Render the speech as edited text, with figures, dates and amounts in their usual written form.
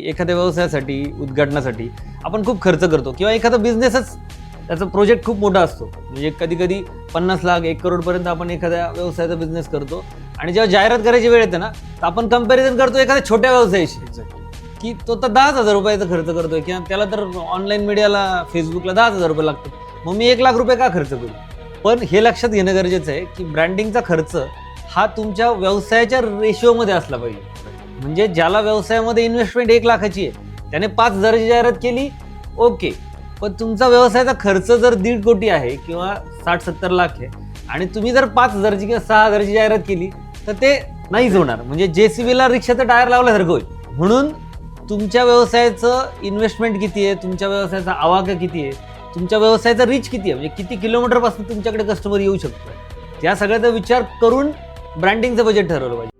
एखाद्या व्यवसायासाठी उद्घाटनासाठी आपण खूप खर्च करतो किंवा एखादा बिझनेसच त्याचा प्रोजेक्ट खूप मोठा असतो. म्हणजे कधी कधी 50 लाख 1 करोडपर्यंत आपण एखाद्या व्यवसायाचा बिझनेस करतो आणि जेव्हा जाहिरात करायची वेळ येते ना तर आपण कंपॅरिझन करतो एखाद्या छोट्या व्यवसायाशी की तो तर 10,000 रुपयाचा खर्च करतोय किंवा त्याला तर ऑनलाईन मीडियाला फेसबुकला 10,000 रुपये लागतात, मग मी 1 लाख रुपये का खर्च करू. पण हे लक्षात घेणं गरजेचं आहे की ब्रँडिंगचा खर्च हा तुमच्या व्यवसायाच्या रेशिओमध्ये असला पाहिजे. म्हणजे ज्याला व्यवसायामध्ये इन्व्हेस्टमेंट 1 लाखाची आहे त्याने 5,000ची जाहिरात केली, ओके. पण तुमचा व्यवसायाचा खर्च जर 1.5 कोटी आहे किंवा 60-70 लाख आहे आणि तुम्ही जर 5,000ची किंवा 6,000ची जाहिरात केली तर ते नाहीच होणार. म्हणजे JCBला रिक्षाचं टायर लावल्यासारखं होईल. म्हणून तुमच्या व्यवसायाचं इन्व्हेस्टमेंट किती आहे, तुमच्या व्यवसायाचा आवाका किती आहे, तुमच्या व्यवसायाचा रीच किती आहे, म्हणजे किती किलोमीटरपासून तुमच्याकडे कस्टमर येऊ शकतो, त्या सगळ्याचा विचार करून ब्रँडिंगचं बजेट ठरवलं पाहिजे.